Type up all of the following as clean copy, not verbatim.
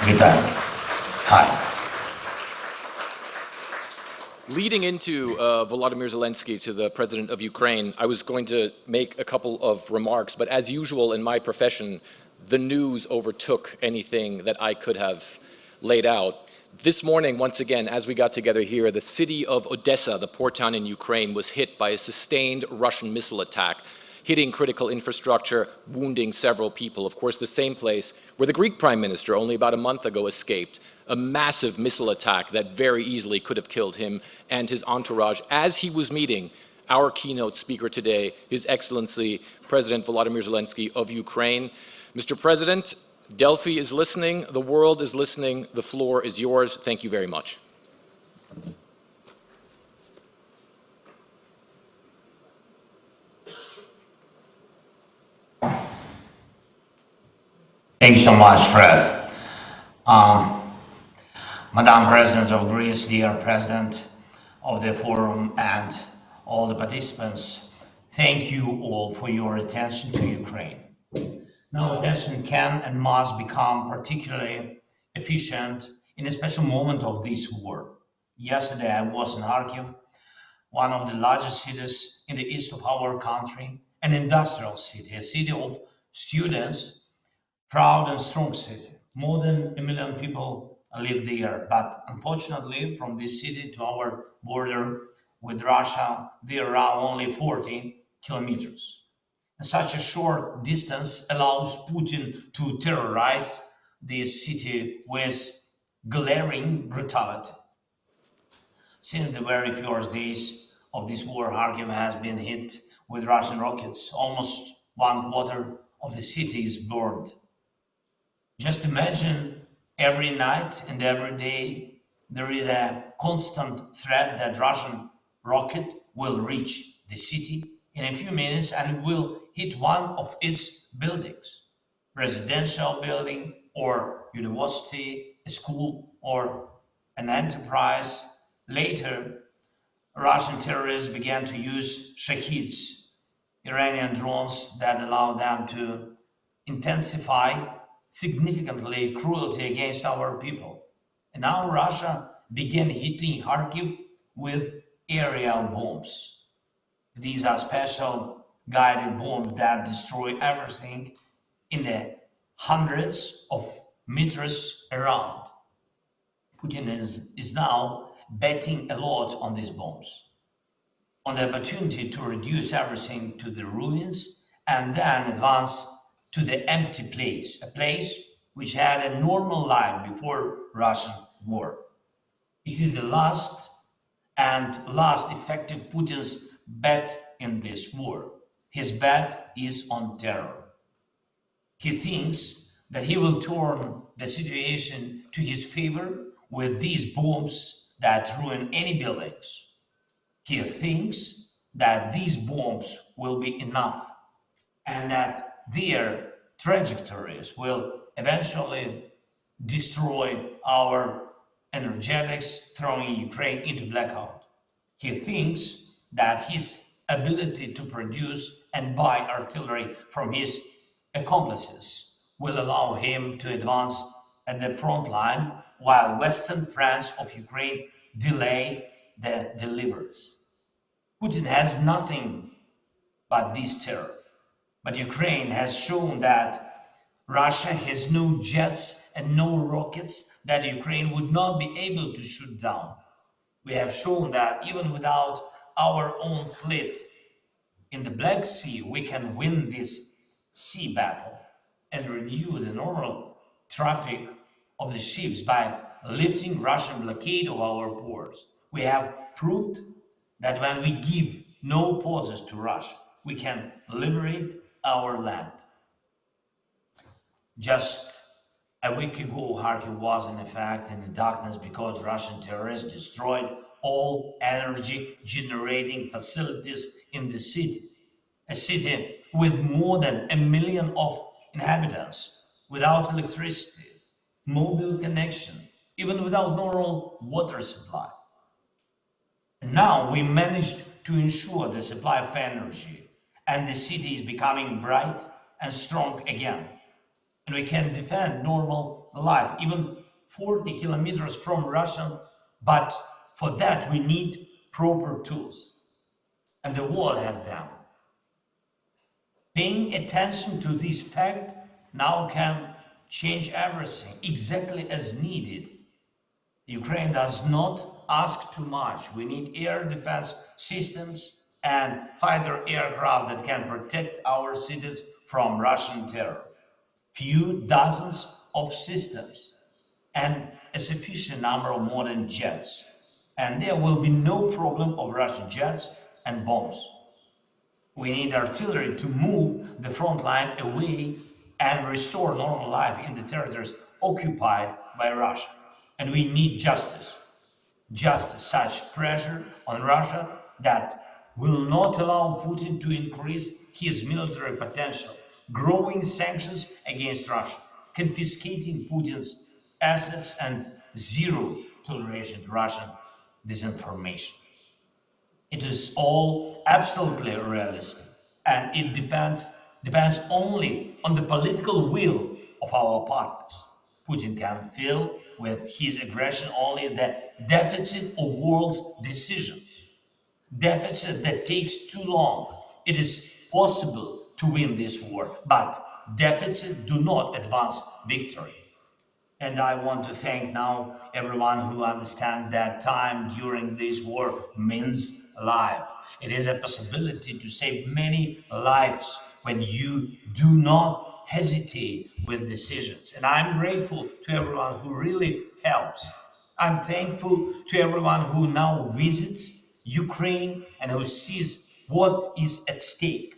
Вітаю. Hi. Leading into Volodymyr Zelensky to the president of Ukraine, I was going to make a couple of remarks, but as usual in my profession, the news overtook anything that I could have laid out. This morning, once again, as we got together here, the city of Odessa, the port town in Ukraine, was hit by a sustained Russian missile attack, hitting critical infrastructure, wounding several people. Of course, the same place where the Greek prime minister only about a month ago escaped, a massive missile attack that very easily could have killed him and his entourage as he was meeting our keynote speaker today, His Excellency President Volodymyr Zelensky of Ukraine. Mr. President, Delphi is listening, the world is listening, the floor is yours. Thank you very much. Thank you so much, Fred. Madam President of Greece, dear President of the Forum, and all the participants, thank you all for your attention to Ukraine. Now, attention can and must become particularly efficient in a special moment of this war. Yesterday, I was in Kharkiv, one of the largest cities in the east of our country, an industrial city, a city of students, proud and strong city. More than 1 million people live there, but unfortunately, from this city to our border with Russia, there are only 40 kilometers. And such a short distance allows Putin to terrorize the city with glaring brutality. Since the very first days of this war, Kharkiv has been hit with Russian rockets. Almost 1/4 of the city is burned. Just imagine every night and every day there is a constant threat that Russian rocket will reach the city in a few minutes and will hit one of its buildings, residential building or university, a school or an enterprise. Later, Russian terrorists began to use Shaheeds, Iranian drones that allow them to intensify significantly cruelty against our people. And now Russia began hitting Kharkiv with aerial bombs. These are special guided bombs that destroy everything in the hundreds of meters around. Putin is now betting a lot on these bombs, on the opportunity to reduce everything to the ruins and then advance to the empty place, a place which had a normal life before Russian war. It is the last effective Putin's bet in this war. His bet is on terror. He thinks that he will turn the situation to his favor with these bombs that ruin any buildings. He thinks that these bombs will be enough and that their trajectories will eventually destroy our energetics, throwing Ukraine into blackout. He thinks that his ability to produce and buy artillery from his accomplices will allow him to advance at the front line while Western friends of Ukraine delay the deliveries. Putin has nothing but this terror. But Ukraine has shown that Russia has no jets and no rockets that Ukraine would not be able to shoot down. We have shown that even without our own fleet in the Black Sea, we can win this sea battle and renew the normal traffic of the ships by lifting Russian blockade of our ports. We have proved that when we give no pauses to Russia, we can liberate our land. Just a week ago, Kharkiv was in effect in the darkness because Russian terrorists destroyed all energy generating facilities in the city. A city with more than 1 million of inhabitants, without electricity, mobile connection, even without normal water supply. And now we managed to ensure the supply of energy, and the city is becoming bright and strong again. And we can defend normal alive, even 40 kilometers from Russia. But for that, we need proper tools. And the world has them. Paying attention to this fact now can change everything exactly as needed. Ukraine does not ask too much. We need air defense systems and fighter aircraft that can protect our cities from Russian terror. Few dozens of systems and a sufficient number of modern jets. And there will be no problem of Russian jets and bombs. We need artillery to move the front line away and restore normal life in the territories occupied by Russia. And we need justice. Justice, such pressure on Russia that will not allow Putin to increase his military potential, growing sanctions against Russia, confiscating Putin's assets, and zero toleration to Russian disinformation. It is all absolutely realistic, and it depends only on the political will of our partners. Putin can fill with his aggression only the deficit of world's decisions, deficit that takes too long. It is possible to win this war, but deficits do not advance victory. And I want to thank now everyone who understands that time during this war means life. It is a possibility to save many lives when you do not hesitate with decisions. And I'm grateful to everyone who really helps. I'm thankful to everyone who now visits Ukraine and who sees what is at stake.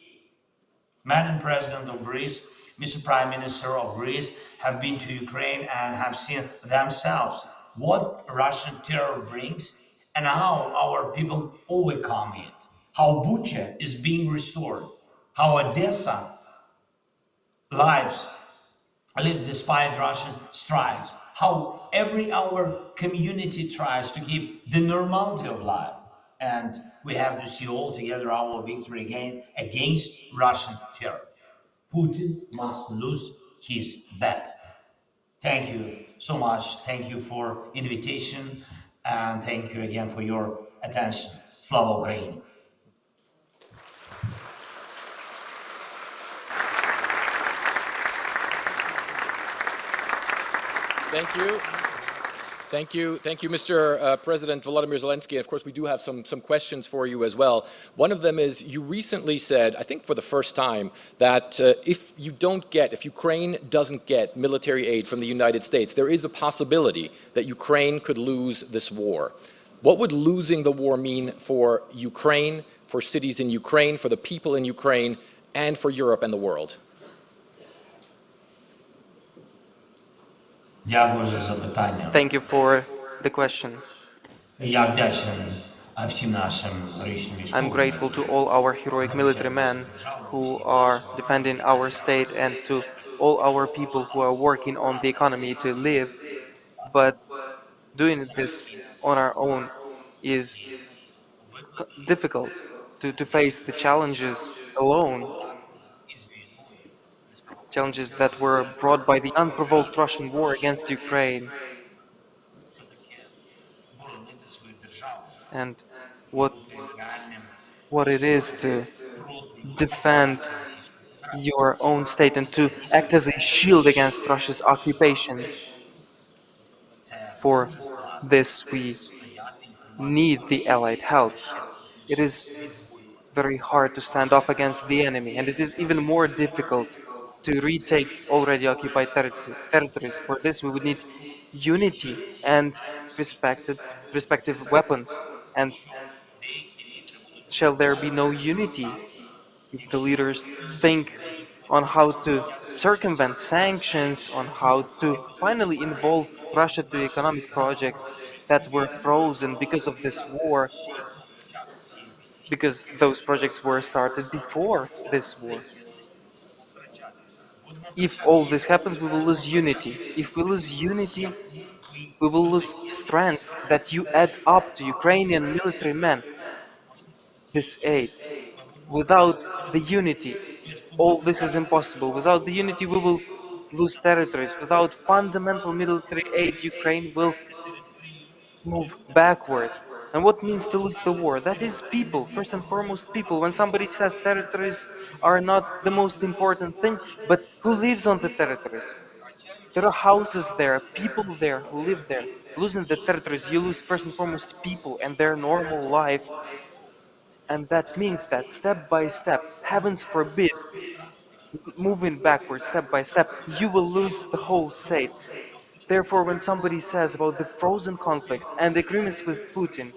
Madam President of Greece, Mr. Prime Minister of Greece have been to Ukraine and have seen themselves what Russian terror brings and how our people overcome it, how Bucha is being restored, how Odessa lives live despite Russian strikes, how every our community tries to keep the normality of life. And we have to see all together our victory again against Russian terror. Putin must lose his bet. Thank you so much. Thank you for invitation, and thank you again for your attention. Slava Ukraini. Thank you. Thank you, Mr. President Volodymyr Zelensky. And of course, we do have some questions for you as well. One of them is, you recently said, I think for the first time, that if Ukraine doesn't get military aid from the United States, there is a possibility that Ukraine could lose this war. What would losing the war mean for Ukraine, for cities in Ukraine, for the people in Ukraine, and for Europe and the world? Дякую за запитання. Thank you for the question. Я вдячний всім нашим героїчним I'm військовим. grateful to all our heroic military men who are defending our state and to all our people who are working on the economy to live. But doing this on our own is difficult to face the challenges alone. Challenges that were brought by the unprovoked Russian war against Ukraine. And what it is to defend your own state and to act as a shield against Russia's occupation. For this, we need the Allied help. It is very hard to stand off against the enemy, and it is even more difficult to retake already occupied territories. For this, we would need unity and respective weapons. And shall there be no unity if the leaders think on how to circumvent sanctions, on how to finally involve Russia to economic projects that were frozen because of this war, because those projects were started before this war? If all this happens, we will lose unity. If we lose unity, we will lose strength that you add up to Ukrainian military men. This aid. Without the unity, all this is impossible. Without the unity, we will lose territories. Without fundamental military aid, Ukraine will move backwards. And what means to lose the war? That is people, first and foremost people. When somebody says territories are not the most important thing, but who lives on the territories? There are houses there, people there who live there. Losing the territories, you lose first and foremost people and their normal life. And that means that step by step, heavens forbid, moving backwards step by step, you will lose the whole state. Therefore, when somebody says about the frozen conflicts and agreements with Putin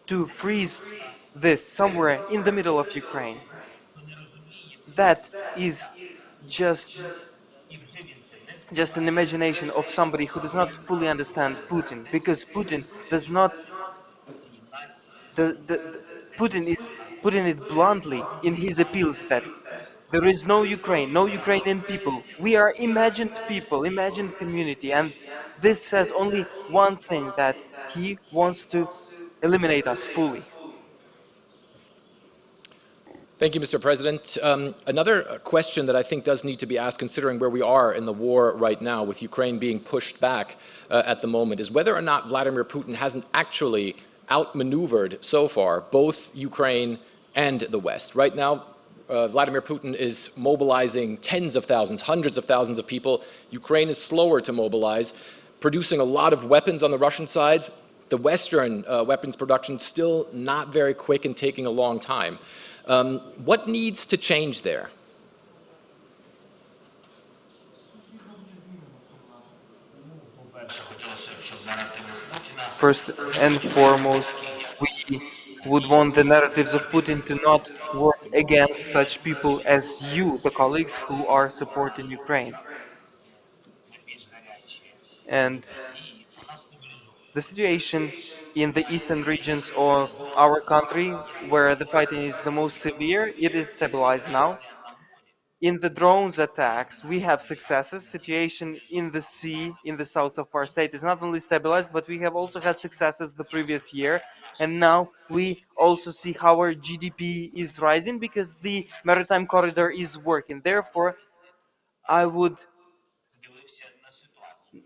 to freeze this somewhere in the middle of Ukraine, that is just just an imagination of somebody who does not fully understand Putin, because Putin does not the Putin is putting it bluntly in his appeals that there is no Ukraine, no Ukrainian people. We are imagined people, imagined community, and this says only one thing, that he wants to eliminate us fully. Thank you, Mr. President. Another question that I think does need to be asked, considering where we are in the war right now, with Ukraine being pushed back at the moment, is whether or not Vladimir Putin hasn't actually outmaneuvered so far both Ukraine and the West. Right now, Vladimir Putin is mobilizing tens of thousands, hundreds of thousands of people. Ukraine is slower to mobilize, producing a lot of weapons on the Russian side. The Western weapons production still not very quick and taking a long time. What needs to change there? First and foremost, we would want the narratives of Putin to not work against such people as you, the colleagues who are supporting Ukraine. And the situation in the eastern regions of our country, where the fighting is the most severe, it is stabilized now. In the drones attacks, we have successes. Situation in the sea, in the south of our state, is not only stabilized, but we have also had successes the previous year. And now we also see how our GDP is rising because the maritime corridor is working. Therefore, I would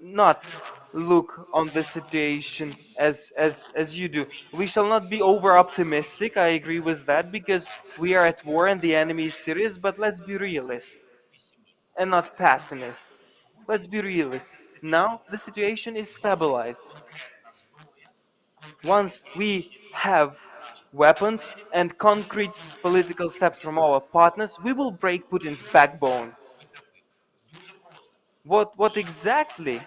not look on the situation as you do. We shall not be over optimistic. I agree with that, because we are at war and the enemy is serious. But let's be realists and not pessimists. Let's be realists. Now the situation is stabilized. Once we have weapons and concrete political steps from our partners, we will break Putin's backbone. What exactly,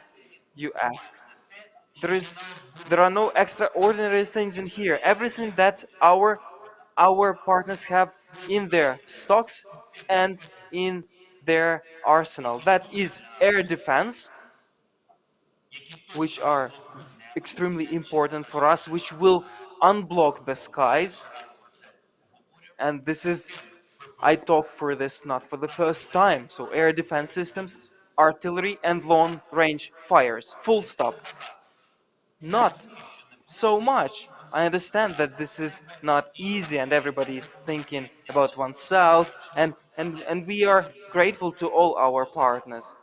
you ask? There is there are no extraordinary things in here. Everything that our partners have in their stocks and in their arsenal. That is air defense, which are extremely important for us, which will unblock the skies. And this is, I talk for this not for the first time. So air defense systems, artillery, and long range fires. Full stop. Not so much. I understand that this is not easy and everybody is thinking about oneself, and we are grateful to all our partners.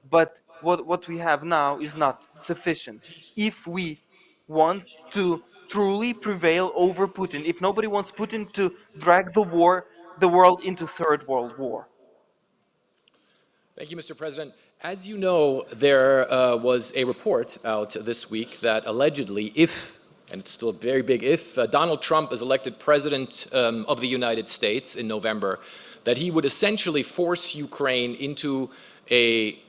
But what we have now is not sufficient. If we want to truly prevail over Putin, if nobody wants Putin to drag the world into Third World War. Thank you, Mr. President. As you know, there was a report out this week that allegedly, if, and it's still a very big if, Donald Trump is elected president of the United States in November, that he would essentially force Ukraine into a,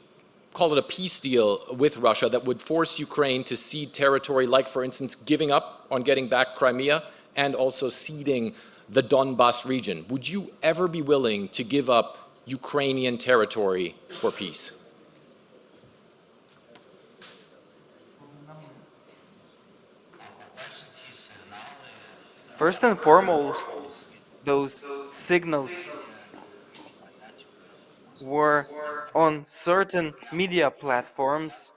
call it a peace deal with Russia, that would force Ukraine to cede territory, like, for instance, giving up on getting back Crimea and also ceding the Donbas region. Would you ever be willing to give up Ukrainian territory for peace? First and foremost, those signals were on certain media platforms.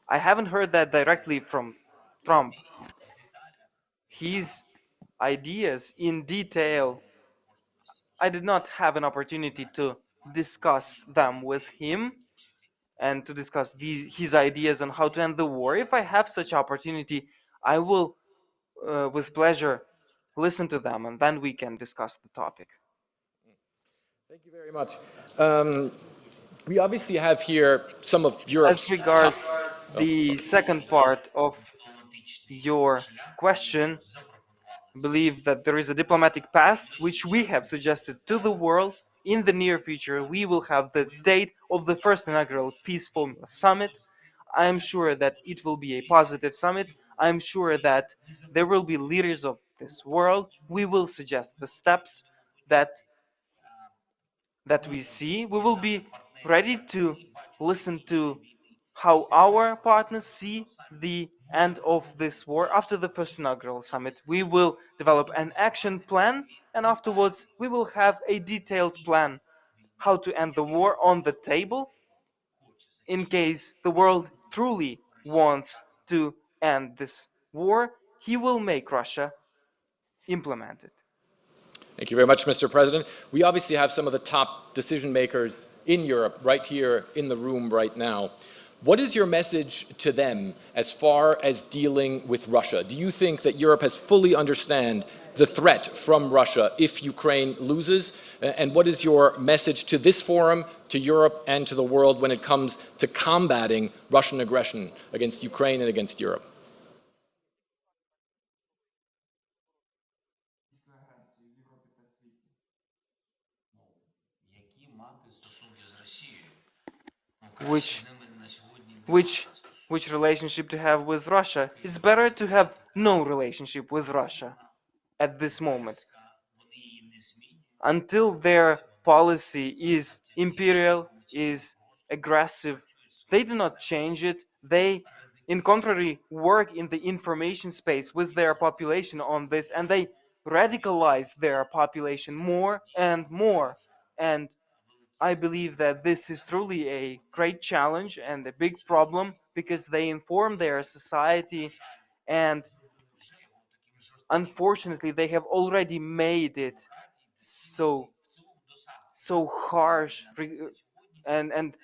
I haven't heard that directly from Trump. His ideas in detail, I did not have an opportunity to discuss them with him and to discuss his ideas on how to end the war. If I have such opportunity, I will, with pleasure, listen to them, and then we can discuss the topic. Thank you very much. We obviously have here some of Europe's As regards top... the second part of your question, believe that there is a diplomatic path which we have suggested to the world. In the near future, we will have the date of the first inaugural Peaceful Summit. I am sure that it will be a positive summit. I am sure that there will be leaders of this world. We will suggest the steps that we see. We will be ready to listen to how our partners see the end of this war. After the first inaugural summit, we will develop an action plan, and afterwards we will have a detailed plan how to end the war on the table in case the world truly wants to end this war. He will make Russia implement it. Thank you very much, Mr. President. We obviously have some of the top decision makers in Europe right here in the room right now. What is your message to them as far as dealing with Russia? Do you think that Europe has fully understand the threat from Russia if Ukraine loses? And what is your message to this forum, to Europe, and to the world when it comes to combating Russian aggression against Ukraine and against Europe? Which relationship to have with Russia? It's better to have no relationship with Russia at this moment until their policy is imperial, is aggressive. They do not change it. They, in contrary, work in the information space with their population on this, and they radicalize their population more and more. And I believe that this is truly a great challenge and a big problem because they inform their society, and unfortunately they have already made it so harsh and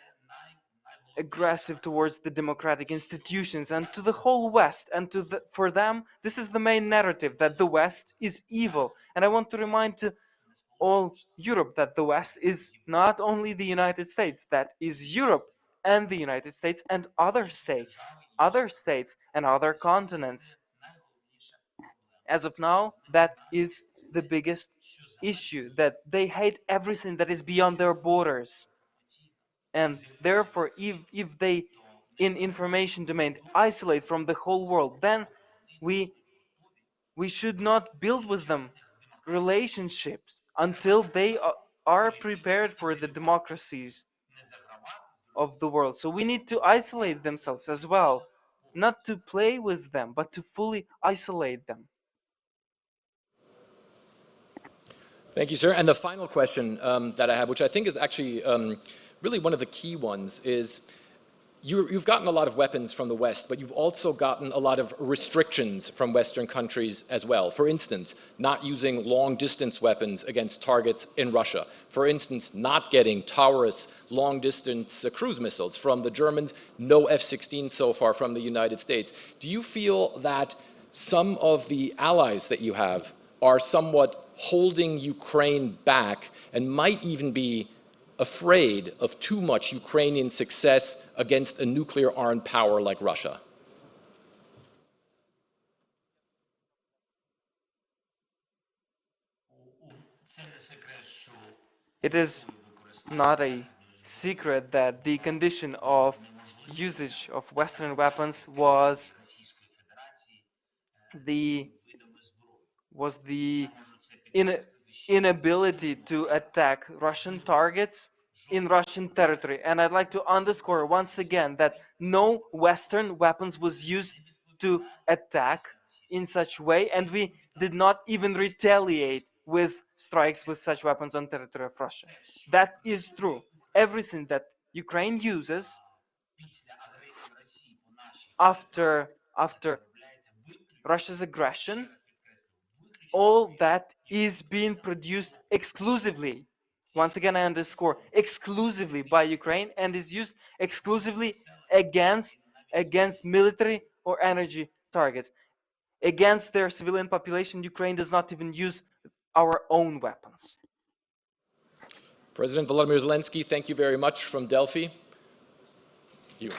aggressive towards the democratic institutions and to the whole West. And for them, this is the main narrative, that the West is evil. And I want to remind to all Europe that the West is not only the United States, that is Europe and the United States and other states and other continents. As of now, that is the biggest issue, that they hate everything that is beyond their borders. And therefore, if they in information domain isolate from the whole world, then we should not build with them relationships until they are prepared for the democracies of the world. So we need to isolate themselves as well, not to play with them, but to fully isolate them. Thank you, sir. And the final question that I have, which I think is actually really one of the key ones, is you've gotten a lot of weapons from the West, but you've also gotten a lot of restrictions from Western countries as well. For instance, not using long-distance weapons against targets in Russia. For instance, not getting Taurus long-distance cruise missiles from the Germans, no F-16 so far from the United States. Do you feel that some of the allies that you have are somewhat holding Ukraine back and might even be afraid of too much Ukrainian success against a nuclear armed power like Russia? It is not a secret that the condition of usage of Western weapons was the inability to attack Russian targets in Russian territory. And I'd like to underscore once again that no Western weapons was used to attack in such way, and we did not even retaliate with strikes with such weapons on territory of Russia. That is true. Everything that Ukraine uses after Russia's aggression, all that is being produced exclusively once again I underscore, exclusively by Ukraine, and is used exclusively against military or energy targets. Against their civilian population, Ukraine does not even use our own weapons. President Volodymyr Zelensky, thank you very much from Delphi. You.